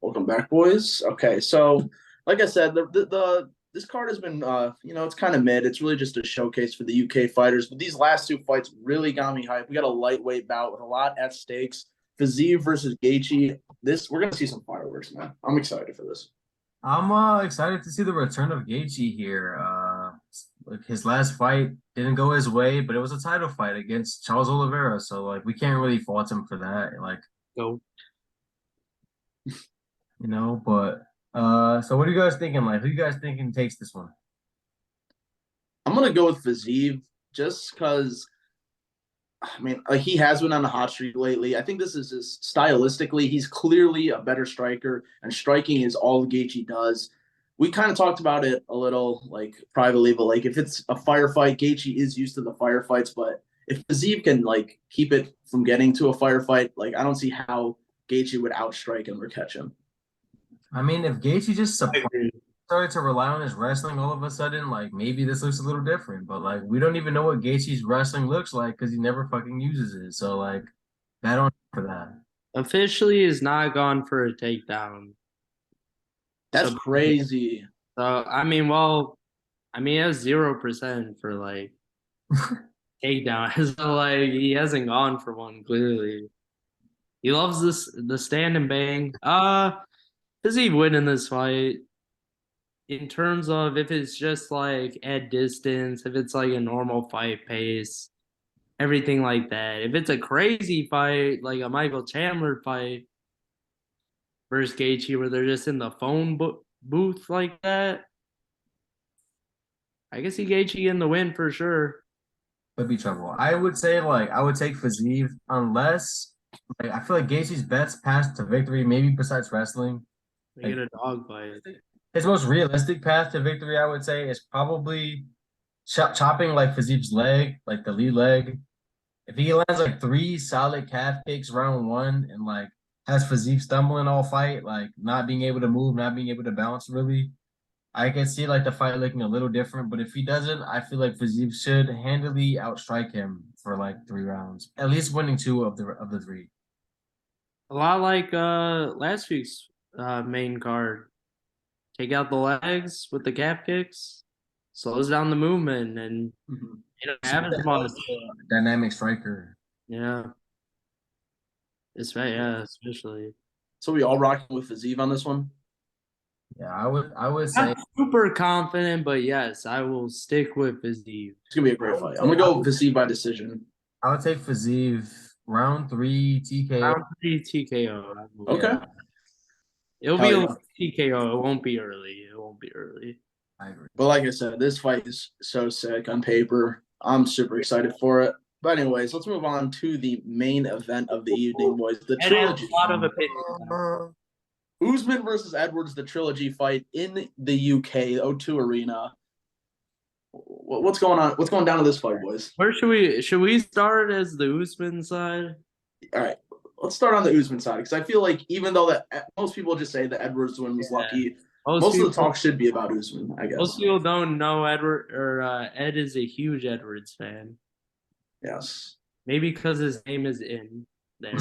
Welcome back, boys. Okay, so like I said, the this card has been it's kind of mid. It's really just a showcase for the UK fighters. But these last two fights really got me hyped. We got a lightweight bout with a lot at stakes. Fiziev versus Gaethje. This we're gonna see some fireworks, man. I'm excited for this. I'm excited to see the return of Gaethje here. Like his last fight didn't go his way, but it was a title fight against Charles Oliveira, so like we can't really fault him for that. Go. But so what are you guys thinking? Like, who you guys thinking takes this one? I'm gonna go with Fiziev just because he has been on a hot streak lately. I think this is just stylistically, he's clearly a better striker, and striking is all Gaethje does. We kind of talked about it a little, like privately, but like if it's a firefight, Gaethje is used to the firefights. But if Fiziev can like keep it from getting to a firefight, like I don't see how Gaethje would outstrike him or catch him. I mean, if Gaethje just I agree. started to rely on his wrestling all of a sudden, like maybe this looks a little different. But like we don't even know what Gaethje's wrestling looks like because he never fucking uses it. So like, I don't for that. Officially is not gone for a takedown. That's So, crazy. he has 0% for like takedown. So like he hasn't gone for one clearly. He loves the stand and bang. Does he win in this fight? In terms of if it's just like at distance, if it's like a normal fight pace, everything like that. If it's a crazy fight, like a Michael Chandler fight versus Gaethje, where they're just in the phone booth like that, I can see Gaethje in the win for sure. Could be trouble. I would say like I would take Fiziev unless like I feel like Gaethje's best path to victory, maybe besides wrestling, They like get a dog fight. his most realistic path to victory, I would say, is probably chopping like Fiziev's leg, like the lead leg. If he lands like three solid calf kicks round one and like has Fiziev stumbling all fight, like not being able to move, not being able to bounce really, I can see like the fight looking a little different, but if he doesn't, I feel like Fiziev should handily outstrike him for like 3 rounds, at least winning two of the three. A lot like last week's main card. Take out the legs with the calf kicks, slows down the movement, and Mhm. you don't have as much. Dynamic striker. Yeah, it's right. Yeah, especially. So we all rocking with Fiziev on this one. Yeah, I would say Not super confident, but yes, I will stick with Fiziev. It's gonna be a great fight. I'm gonna go Fiziev by decision. I would take Fiziev round three TKO. Round three TKO. Okay. Yeah, It'll be Hell a yeah. TKO. It won't be early. It won't be early. I agree. But like I said, this fight is so sick on paper. I'm super excited for it. But anyways, let's move on to the main event of the evening, boys. The Ed has trilogy. a lot of opinions. Usman versus Edwards, the trilogy fight in the UK, O2 Arena. What's going on? What's going down to this fight, boys? Where should we start as the Usman side? All right, let's start on the Usman side because I feel like even though that most people just say that Edwards win was Yeah. lucky, Most most of people, the talk should be about Usman, I most guess. people don't know Edward or Ed is a huge Edwards fan. Yes. Maybe because his name is in there.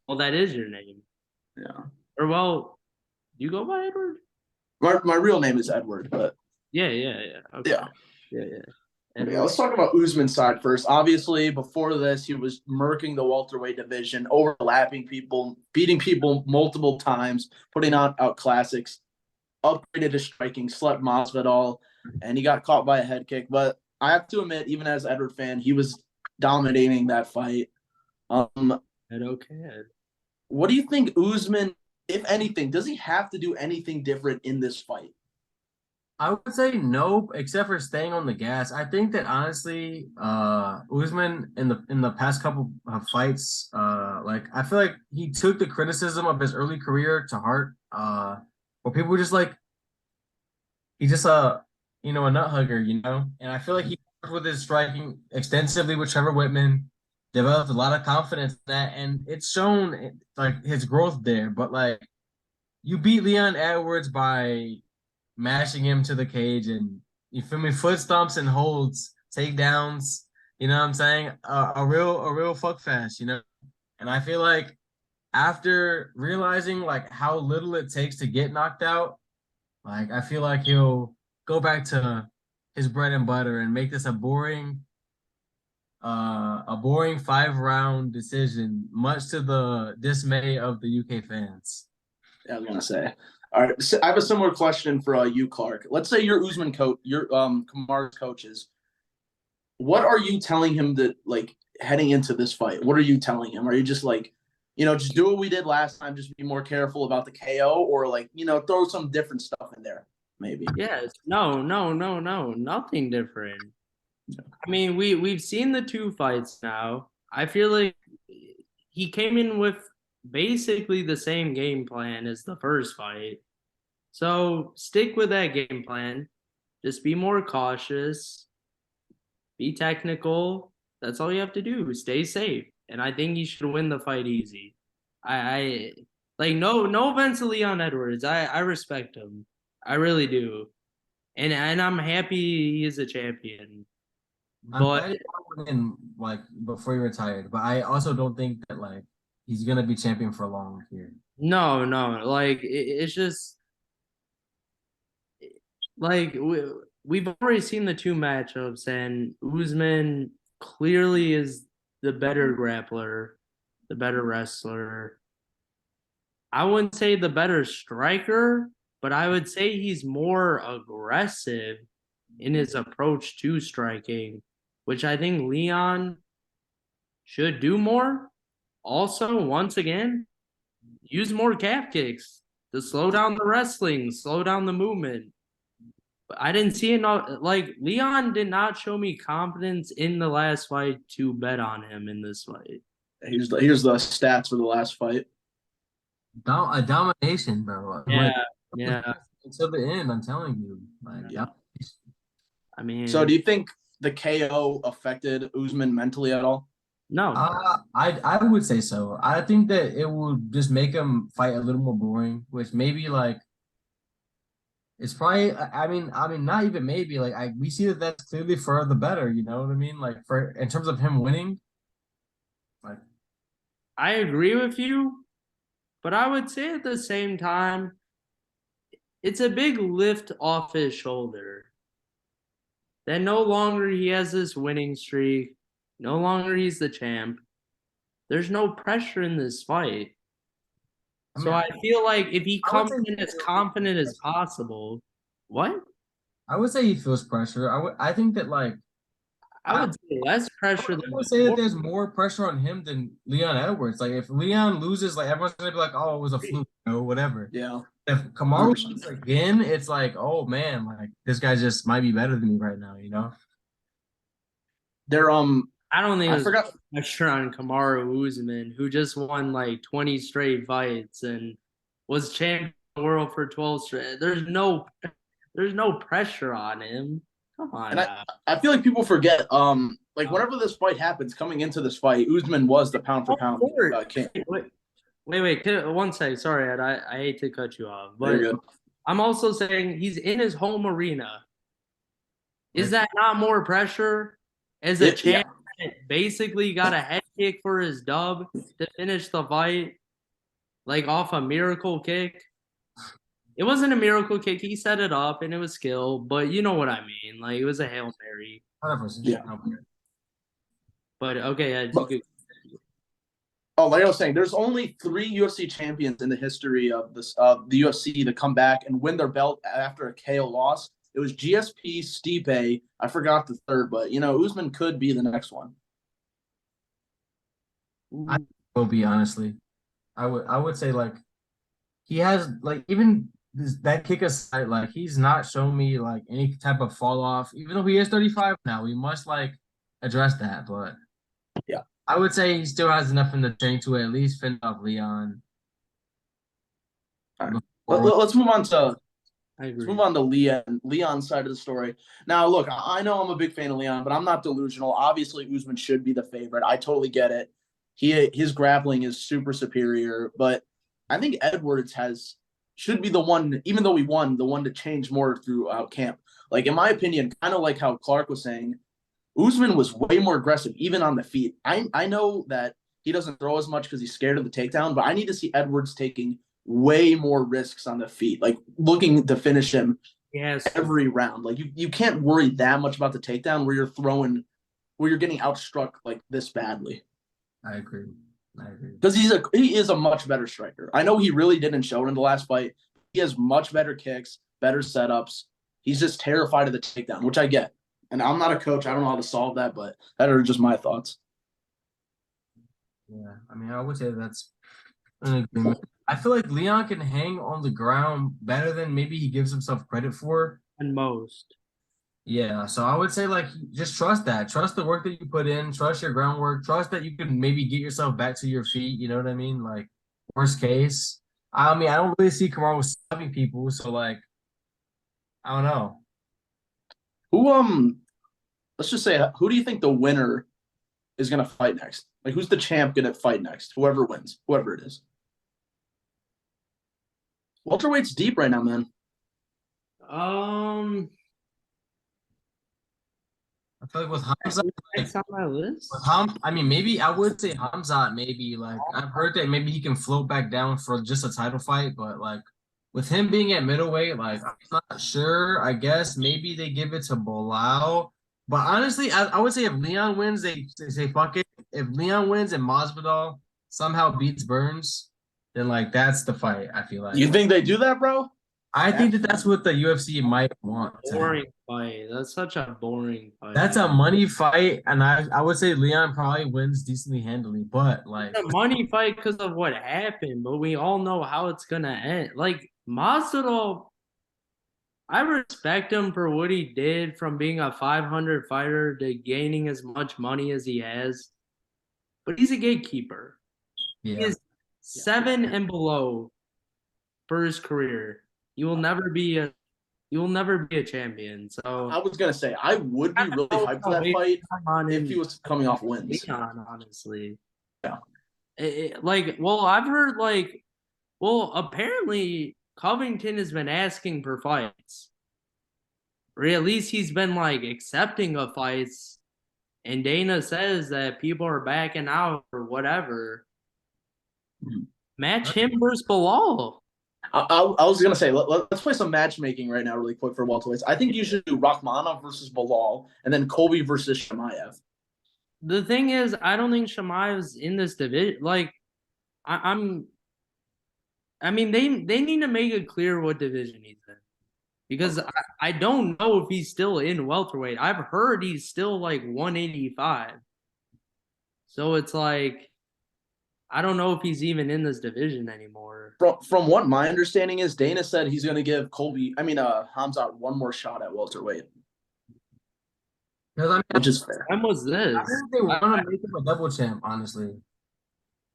Well, that is your name. Yeah. Or well, you go by Edward? My real name is Edward, but Yeah. Okay. yeah. Yeah. Yeah, let's talk about Usman's side first. Obviously, before this, he was murking the welterweight division, overlapping people, beating people multiple times, putting out classics, upgraded his striking, slept Masvidal, and he got caught by a head kick. But I have to admit, even as an Edward fan, he was dominating that fight. Ed okay. What do you think Usman, if anything, does he have to do anything different in this fight? I would say no, except for staying on the gas. I think that honestly, Usman in the past couple of fights, like I feel like he took the criticism of his early career to heart. Where people were just like he's just a nut hugger, and I feel like he worked with his striking extensively with Trevor Whitman, developed a lot of confidence in that, and it's shown like his growth there. But like you beat Leon Edwards by mashing him to the cage and you feel me, foot stomps and holds, takedowns. You know what I'm saying? A real fuck fest. And I feel like after realizing like how little it takes to get knocked out, like I feel like he'll go back to his bread and butter and make this a boring 5 round decision, much to the dismay of the UK fans. Yeah, I was gonna say. All right, so I have a similar question for you, Clark. Let's say you're Usman coach, you're Kamar's coaches. What are you telling him that like heading into this fight? What are you telling him? Are you just like, just do what we did last time, just be more careful about the KO, or like, throw some different stuff in there, maybe? Yes. No, no, no, no. Nothing different. I mean, we've seen the 2 fights now. I feel like he came in with basically the same game plan as the first fight. So stick with that game plan. Just be more cautious. Be technical. That's all you have to do. Stay safe. And I think he should win the fight easy. I like no offense to Leon Edwards. I respect him. I really do. And I'm happy he is a champion. I'm But glad he went in like before he retired, but I also don't think that like he's gonna be champion for long here. no, no, like it's just like we've already seen the 2 matchups, and Usman clearly is the better grappler, the better wrestler. I wouldn't say the better striker, but I would say he's more aggressive in his approach to striking, which I think Leon should do more. Also, once again, use more calf kicks to slow down the wrestling, slow down the movement. But I didn't see enough. Like Leon did not show me confidence in the last fight to bet on him in this fight. Here's the stats for the last fight. A domination, bro. Yeah, Like yeah. until the end, I'm telling you. Like, Yeah. I mean, So do you think the KO affected Usman mentally at all? no. I would say so. I think that it would just make him fight a little more boring, which maybe like it's probably. I mean, not even maybe. Like we see that that's clearly for the better. You know what I mean? Like for in terms of him winning, like I agree with you, but I would say at the same time, it's a big lift off his shoulder. That no longer he has this winning streak, no longer he's the champ. There's no pressure in this fight. I So mean, I feel like if he I would comes say in as confident as possible, what? I would say he feels pressure. I think that like I would say less pressure I than would say that before. there's more pressure on him than Leon Edwards. Like if Leon loses, like everyone's gonna be like, "Oh, it was a fluke," whatever. Yeah. If Kamaru 100%. loses again, it's like, "Oh man, like this guy just might be better than me right now," you know? They're I don't think I there's forgot. pressure on Kamaru Usman, who just won like 20 straight fights and was champion of the world for 12 straight. There's no pressure on him. Come on And now. I feel like people forget like Um, whenever this fight happens, coming into this fight, Usman was the pound for pound king. Wait, one sec. Sorry, Ed, I hate to cut you off, Very but good. I'm also saying he's in his home arena. Is Right. that not more pressure? As a Yeah. champ, basically got a head kick for his dub to finish the fight, like off a miracle kick. It wasn't a miracle kick. He set it up and it was skill, but you know what I mean. Like it was a Hail Mary. 100%. Yeah. But okay, Ed, you But, could. like I was saying, there's only 3 UFC champions in the history of this the UFC to come back and win their belt after a KO loss. It was GSP, Stipe. I forgot the third, but Usman could be the next one. I will be honestly. I would say like he has like even that kick aside, like he's not shown me like any type of fall off. Even though he is 35 now, we must like address that. But Yeah. I would say he still has enough in the tank to at least finish off Leon. All right. Before- Let's move on to I Let's agree. move on to Leon's side of the story. Now, look, I know I'm a big fan of Leon, but I'm not delusional. Obviously, Usman should be the favorite. I totally get it. His grappling is super superior, but I think Edwards should be the one, even though he won, the one to change more throughout camp. Like in my opinion, kind of like how Clark was saying, Usman was way more aggressive, even on the feet. I know that he doesn't throw as much because he's scared of the takedown. But I need to see Edwards taking way more risks on the feet, like looking to finish him Yes. every round. Like you can't worry that much about the takedown where you're getting outstruck like this badly. I agree. Because he is a much better striker. I know he really didn't show it in the last fight. He has much better kicks, better setups. He's just terrified of the takedown, which I get. And I'm not a coach. I don't know how to solve that, but that are just my thoughts. Yeah, I mean, I would say that's an agreement. I feel like Leon can hang on the ground better than maybe he gives himself credit for. And most. Yeah, so I would say like just trust that. Trust the work that you put in, trust your groundwork, trust that you can maybe get yourself back to your feet, you know what I mean? Like worst case. I mean, I don't really see Kamaru stopping people, so like I don't know. Who let's just say who do you think the winner is gonna fight next? Like who's the champ gonna fight next? Whoever wins, whoever it is. Welterweight's deep right now, man. I feel like with Hamza, It's on my list. I mean, maybe I would say Hamzat. Maybe like I've heard that maybe he can float back down for just a title fight, but like with him being at middleweight, like I'm not sure. I guess maybe they give it to Bilal. But honestly, I would say if Leon wins, they say fuck it. If Leon wins and Masvidal somehow beats Burns, then like that's the fight. I feel like You think they do that, bro? I think that's what the UFC might want. Boring fight. That's such a boring fight. That's a money fight, and I would say Leon probably wins decently handily, but like It's a money fight because of what happened, but we all know how it's gonna end. Like Masvidal, I respect him for what he did from being a 500 fighter to gaining as much money as he has, but he's a gatekeeper. yeah. He is 7 and below for his career. You will never be a champion. So I was gonna say I would be really hyped for that fight if he was coming off wins. Leon, honestly. Yeah. I've heard apparently Covington has been asking for fights. Or at least he's been like accepting of fights. And Dana says that people are backing out or whatever. Match him versus Bilal. I was gonna say let's play some matchmaking right now, really quick for welterweights. I think you should do Rakhmonov versus Bilal, and then Colby versus Shamaev. The thing is, I don't think Shamaev's in this division. Like, I mean, they need to make it clear what division he's in, because I don't know if he's still in welterweight. I've heard he's still like 185. So it's like, I don't know if he's even in this division anymore. From what my understanding is, Dana said he's going to give Hamzat one more shot at welterweight, which is fair. When was this? I think they want to make him a double champ, honestly.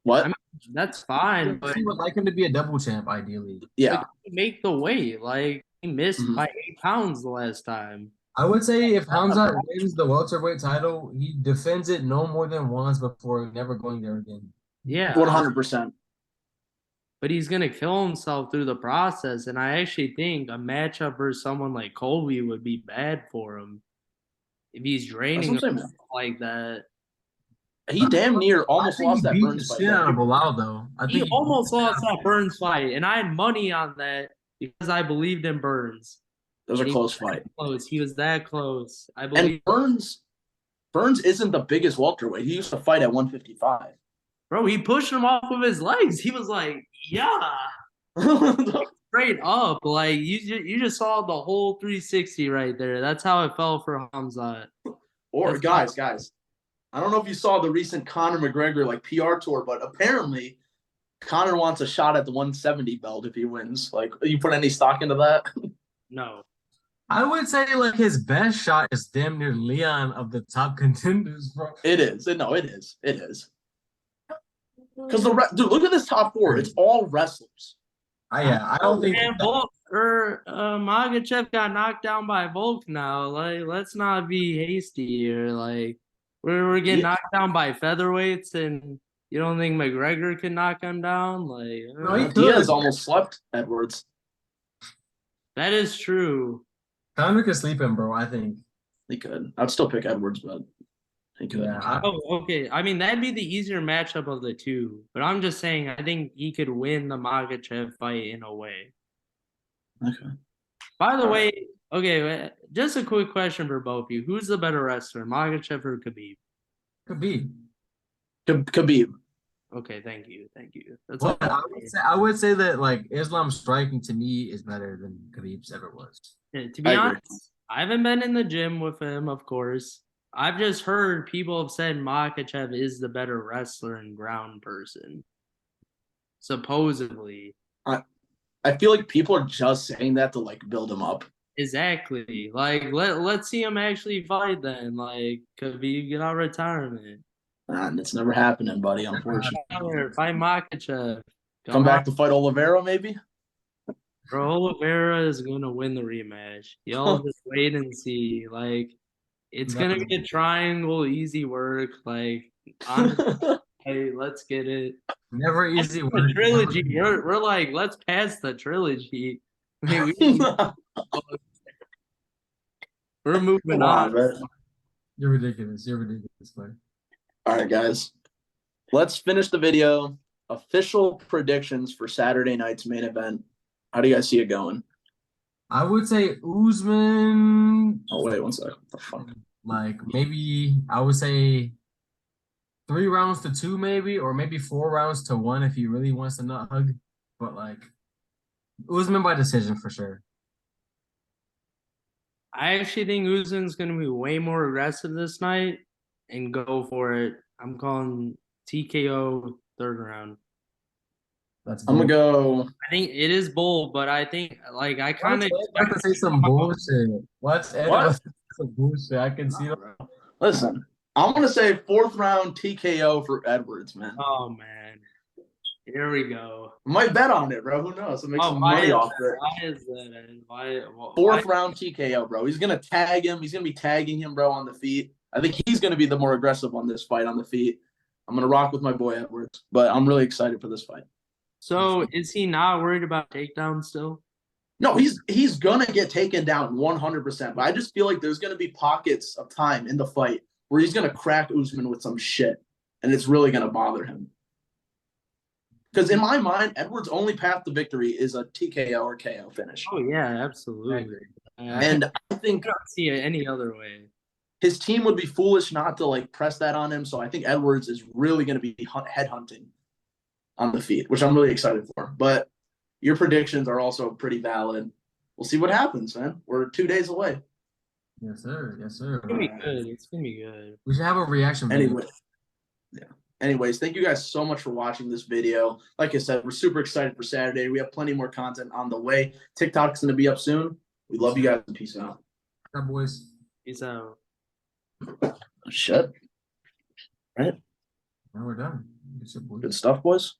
What? I mean, that's fine, but he would like him to be a double champ, ideally. Yeah, make the weight. Like he missed by 8 pounds the last time. I would say if Hamzat wins the welterweight title, he defends it no more than once before never going there again. Yeah, 100%. But he's gonna kill himself through the process, and I actually think a matchup versus someone like Colby would be bad for him if he's draining himself like that. He damn near almost lost that Burns fight. Out of Bilal, though. He almost lost that Burns fight, and I had money on that because I believed in Burns. That was a close fight. Close. He was that close. I believe. And Burns isn't the biggest welterweight. He used to fight at 155. Bro, he pushed him off of his legs. He was like, yeah. Straight up. Like, you just saw the whole 360 right there. That's how it felt for Hamzat. Or guys, I don't know if you saw the recent Conor McGregor like PR tour, but apparently Conor wants a shot at the 170 belt if he wins. Like, you put any stock into that? No. I would say like his best shot is damn near Leon of the top contenders, bro. It is. No, it is. It is. Because dude, look at this top 4. It's all wrestlers. I don't think Magachev got knocked down by Volk now. Like, let's not be hasty here. Like, we're getting knocked down by featherweights, and you don't think McGregor can knock him down? Like, no, Diaz almost slept Edwards. That is true. Conor could sleep him, bro. I think he could. I'd still pick Edwards, but He could. Yeah. Oh, okay. I mean, that'd be the easier matchup of the two. But I'm just saying, I think he could win the Makachev fight in a way. Okay. By the All way, okay, just a quick question for both of you. Who's the better wrestler, Makachev or Khabib? Could be. Khabib. Okay, thank you. Thank you. That's But all. I would say that like Islam striking to me is better than Khabib's ever was. To be honest, I haven't been in the gym with him, of course. I've just heard people have said Makachev is the better wrestler and ground person. Supposedly. I feel like people are just saying that to like build him up. Exactly. Like let's see him actually fight then. Like Khabib get out of retirement. And it's never happening, buddy, unfortunately. Fight Makachev. Come back to fight Oliveira, maybe? Bro, Oliveira is gonna win the rematch. Y'all just wait and see. Like, it's gonna be a triangle, easy work. Like, honestly, hey, let's get it. Never easy The work. trilogy. We're like, let's pass the trilogy. We're moving on. Man. You're ridiculous. You're ridiculous, player. All right, guys. Let's finish the video. Official predictions for Saturday night's main event. How do you guys see it going? I would say Usman. Oh, wait, 1 second. What the fuck? Like maybe I would say 3 rounds to 2, maybe, or maybe 4 rounds to 1 if he really wants to not hug. But like Usman by decision for sure. I actually think Usman's gonna be way more aggressive this night and go for it. I'm calling TKO third round. That's I'm going to go. I think it is bold, but I think like I kind of expect to say some bullshit. What's What? some bullshit? I can see that. Listen, I'm going to say 4th round TKO for Edwards, man. Oh man, here we go. Might bet on it, bro. Who knows? It makes some why money is off that? it. Why is that? Why? 4th round TKO, bro. He's going to tag him. He's going to be tagging him, bro, on the feet. I think he's going to be the more aggressive on this fight on the feet. I'm going to rock with my boy Edwards, but I'm really excited for this fight. So is he not worried about takedowns still? No, he's gonna get taken down 100%. But I just feel like there's gonna be pockets of time in the fight where he's gonna crack Usman with some shit, and it's really gonna bother him. Because in my mind, Edwards' only path to victory is a TKO or KO finish. Oh yeah, absolutely. And I think I don't see it any other way. his team would be foolish not to like press that on him. So I think Edwards is really gonna be headhunting on the feet, which I'm really excited for. But your predictions are also pretty valid. We'll see what happens, man. We're 2 days away. Yes, sir. Yes, sir. It's gonna be good. It's gonna be good. We should have a reaction video. Anyway, yeah. Anyways, thank you guys so much for watching this video. Like I said, we're super excited for Saturday. We have plenty more content on the way. TikTok's going to be up soon. We love you guys. Peace out. That boys. Peace out. Oh, shit. Right? Now we're done. Good stuff, boys.